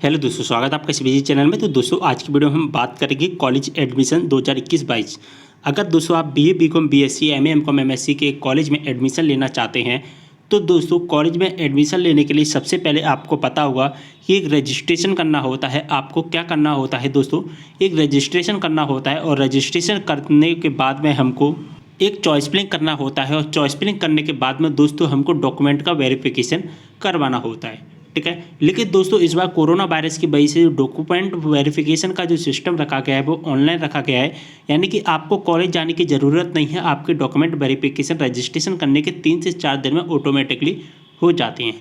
Hello दोस्तों, स्वागत है आपका सीबीजी चैनल में। तो दोस्तों आज की वीडियो में हम बात करेंगे कॉलेज एडमिशन 2021-22। अगर दोस्तों आप BA, BCom, BSc, MA, MCom, MSc के कॉलेज में एडमिशन लेना चाहते हैं तो दोस्तों कॉलेज में एडमिशन लेने के लिए सबसे पहले आपको पता होगा कि एक रजिस्ट्रेशन करना होता है। आपको क्या करना होता है दोस्तों, एक रजिस्ट्रेशन करना होता है और रजिस्ट्रेशन करने के बाद में हमको एक चॉइस फिलिंग करना होता है और चॉइस फिलिंग करने के बाद में दोस्तों हमको डॉक्यूमेंट का वेरिफिकेशन करवाना होता है, ठीक है। लेकिन दोस्तों इस बार कोरोना वायरस की वजह से डॉक्यूमेंट वेरिफिकेशन का जो सिस्टम रखा गया है वो ऑनलाइन रखा गया है, यानी कि आपको कॉलेज जाने की ज़रूरत नहीं है। आपके डॉक्यूमेंट वेरिफिकेशन रजिस्ट्रेशन करने के 3 से 4 दिन में ऑटोमेटिकली हो जाते हैं।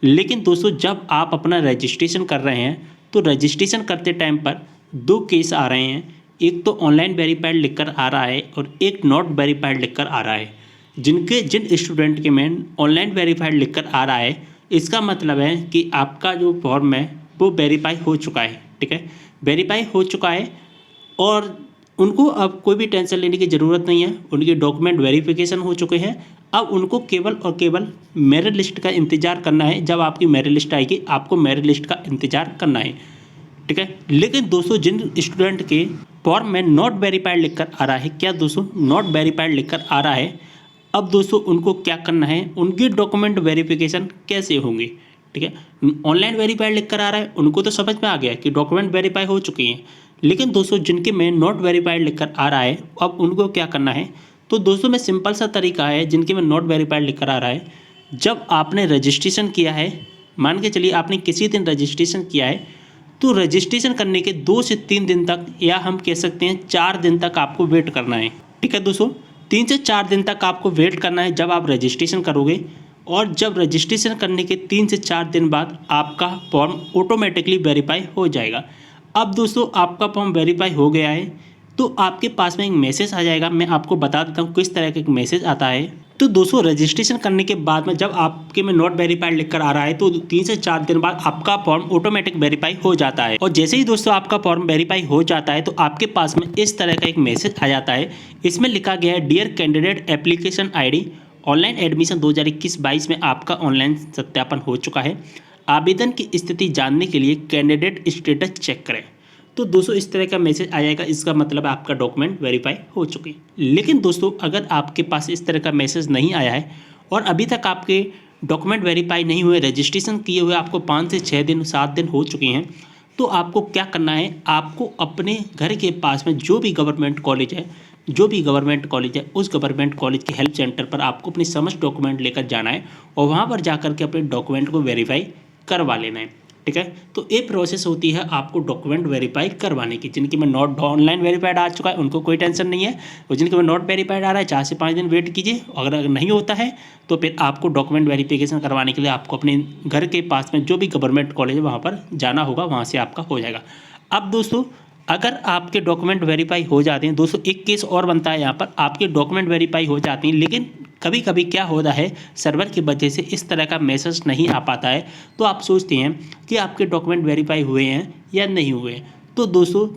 लेकिन दोस्तों जब आप अपना रजिस्ट्रेशन कर रहे हैं तो रजिस्ट्रेशन करते टाइम पर 2 केस आ रहे हैं। एक तो ऑनलाइन वेरीफाइड लिखकर आ रहा है और एक नॉट वेरीफाइड लिखकर आ रहा है। जिन स्टूडेंट के में ऑनलाइन वेरीफाइड लिखकर आ रहा है, इसका मतलब है कि आपका जो फॉर्म है वो वेरीफाई हो चुका है, ठीक है, वेरीफाई हो चुका है और उनको अब कोई भी टेंशन लेने की ज़रूरत नहीं है। उनके डॉक्यूमेंट वेरिफिकेशन हो चुके हैं। अब उनको केवल और केवल मेरिट लिस्ट का इंतज़ार करना है। जब आपकी मेरिट लिस्ट आएगी आपको मेरिट लिस्ट का इंतज़ार करना है, ठीक है। लेकिन दोस्तों जिन स्टूडेंट के फॉर्म में नॉट वेरीफाइड लिखकर आ रहा है, क्या दोस्तों नॉट वेरीफाइड लिखकर आ रहा है, अब दोस्तों उनको क्या करना है, उनकी डॉक्यूमेंट वेरिफिकेशन कैसे होंगे, ठीक है। ऑनलाइन वेरीफाइड लिखकर आ रहा है उनको तो समझ में आ गया कि डॉक्यूमेंट वेरीफाई हो चुके हैं। लेकिन दोस्तों जिनके में नॉट वेरीफाइड लिखकर आ रहा है अब उनको क्या करना है, तो दोस्तों में सिंपल सा तरीका है। जिनके में नॉट वेरीफाइड लिखकर आ रहा है, जब आपने रजिस्ट्रेशन किया है, मान के चलिए आपने किसी दिन रजिस्ट्रेशन किया है, तो रजिस्ट्रेशन करने के 2 से 3 दिन तक, या हम कह सकते हैं 4 दिन तक आपको वेट करना है, ठीक है दोस्तों। 3 से 4 दिन तक आपको वेट करना है जब आप रजिस्ट्रेशन करोगे। और जब रजिस्ट्रेशन करने के 3 से 4 दिन बाद आपका फॉर्म ऑटोमेटिकली वेरीफाई हो जाएगा। अब दोस्तों आपका फॉर्म वेरीफाई हो गया है तो आपके पास में एक मैसेज आ जाएगा। मैं आपको बता देता हूँ किस तरह का एक मैसेज आता है। तो दोस्तों रजिस्ट्रेशन करने के बाद में जब आपके में नॉट वेरीफाइड लिखकर आ रहा है तो 3 से 4 दिन बाद आपका फॉर्म ऑटोमेटिक वेरीफाई हो जाता है। और जैसे ही दोस्तों आपका फॉर्म वेरीफाई हो जाता है तो आपके पास में इस तरह का एक मैसेज आ जाता है। इसमें लिखा गया है, dear candidate, application ID online admission 2021-22 में आपका ऑनलाइन सत्यापन हो चुका है। आवेदन की स्थिति जानने के लिए कैंडिडेट स्टेटस चेक करें। तो दोस्तों इस तरह का मैसेज आ जाएगा। इसका मतलब आपका डॉक्यूमेंट वेरीफाई हो चुके हैं। लेकिन दोस्तों अगर आपके पास इस तरह का मैसेज नहीं आया है और अभी तक आपके डॉक्यूमेंट वेरीफाई नहीं हुए, रजिस्ट्रेशन किए हुए आपको 5 से 6 दिन 7 दिन हो चुके हैं, तो आपको क्या करना है, आपको अपने घर के पास में जो भी गवर्नमेंट कॉलेज है, उस गवर्नमेंट कॉलेज के हेल्प सेंटर पर आपको अपनी समस्त डॉक्यूमेंट लेकर जाना है और वहाँ पर जाकर के अपने डॉक्यूमेंट को वेरीफाई करवा लेना है, ठीक है। तो ये प्रोसेस होती है आपको डॉक्यूमेंट वेरीफाई करवाने की। जिनकी में नॉट ऑनलाइन वेरीफाइड आ चुका है उनको कोई टेंशन नहीं है, और जिनके में नॉट वेरीफाइड आ रहा है 4 से 5 दिन वेट कीजिए। अगर नहीं होता है तो फिर आपको डॉक्यूमेंट वेरिफिकेशन करवाने के लिए आपको अपने घर के पास में जो भी गवर्नमेंट कॉलेज है वहाँ पर जाना होगा, वहाँ से आपका हो जाएगा। अब दोस्तों अगर आपके डॉक्यूमेंट वेरीफाई हो जाते हैं, दोस्तों एक केस और बनता है यहाँ पर, आपके डॉक्यूमेंट वेरीफाई हो जाते हैं लेकिन कभी कभी क्या होता है, सर्वर की वजह से इस तरह का मैसेज नहीं आ पाता है। तो आप सोचते हैं कि आपके डॉक्यूमेंट वेरीफाई हुए हैं या नहीं हुए। तो दोस्तों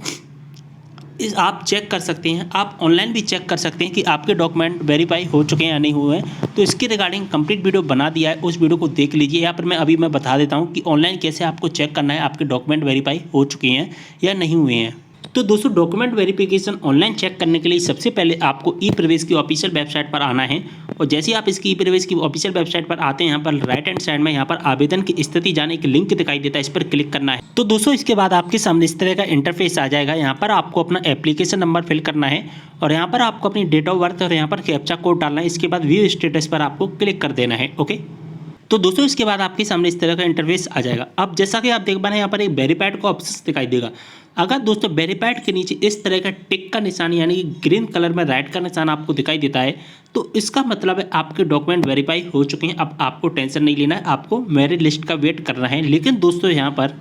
आप चेक कर सकते हैं, आप ऑनलाइन भी चेक कर सकते हैं कि आपके डॉक्यूमेंट वेरीफाई हो चुके हैं या नहीं हुए हैं। तो इसके रिगार्डिंग कंप्लीट वीडियो बना दिया है, उस वीडियो को देख लीजिए। यहाँ पर मैं बता देता हूँ कि ऑनलाइन कैसे आपको चेक करना है आपके डॉक्यूमेंट वेरीफाई हो चुके हैं या नहीं हुए हैं। तो दोस्तों डॉक्यूमेंट वेरिफिकेशन ऑनलाइन चेक करने के लिए सबसे पहले आपको ई प्रवेश की ऑफिशियल वेबसाइट पर आना है। और जैसे ही आप इसकी ई प्रवेश की ऑफिशियल वेबसाइट पर आते हैं, यहाँ पर राइट हैंड साइड में यहाँ पर आवेदन की स्थिति जाने की लिंक दिखाई देता है, इस पर क्लिक करना है। तो दोस्तों इसके बाद आपके सामने इस तरह का इंटरफेस आ जाएगा। यहाँ पर आपको अपना एप्लीकेशन नंबर फिल करना है और यहाँ पर आपको अपनी डेट ऑफ बर्थ और यहाँ पर कैप्चा कोड डालना है। इसके बाद व्यू स्टेटस पर आपको क्लिक कर देना है, ओके। तो दोस्तों इसके बाद आपके सामने इस तरह का इंटरफेस आ जाएगा। अब जैसा कि आप देख पा रहे हैं यहाँ पर एक वेरीफाइड का ऑप्शन दिखाई देगा। अगर दोस्तों वेरीफाइड के नीचे इस तरह का टिक का निशान यानी कि ग्रीन कलर में राइट का निशान आपको दिखाई देता है तो इसका मतलब है आपके डॉक्यूमेंट वेरीफाई हो चुके हैं। अब आपको टेंशन नहीं लेना है, आपको मेरिट लिस्ट का वेट करना है। लेकिन दोस्तों यहाँ पर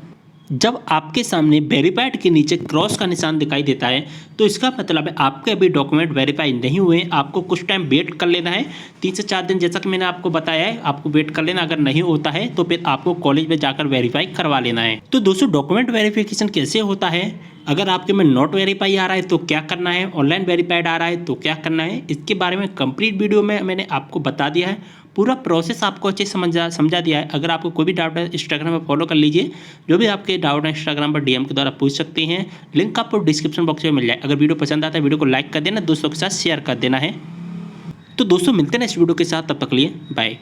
जब आपके सामने वेरीफाइड के नीचे क्रॉस का निशान दिखाई देता है तो इसका मतलब है आपके अभी डॉक्यूमेंट वेरीफाई नहीं हुए। आपको कुछ टाइम वेट कर लेना है, 3 से 4 दिन, जैसा कि मैंने आपको बताया है, आपको वेट कर लेना। अगर नहीं होता है तो फिर आपको कॉलेज में जाकर वेरीफाई करवा लेना है। तो दोस्तों डॉक्यूमेंट वेरिफिकेशन कैसे होता है, अगर आपके में नॉट वेरीफाई आ रहा है तो क्या करना है, ऑनलाइन वेरीफाइड आ रहा है तो क्या करना है, इसके बारे में कंप्लीट वीडियो में मैंने आपको बता दिया है। पूरा प्रोसेस आपको अच्छे से समझा दिया है। अगर आपको कोई भी डाउट है इंस्टाग्राम पर फॉलो कर लीजिए, जो भी आपके डाउट है इंस्टाग्राम पर डीएम के द्वारा पूछ सकते हैं। लिंक आपको डिस्क्रिप्शन बॉक्स में मिल जाए। अगर वीडियो पसंद आता है वीडियो को लाइक कर देना, दोस्तों के साथ शेयर कर देना है। तो दोस्तों मिलते हैं नेक्स्ट वीडियो के साथ, तब तक के लिए बाय।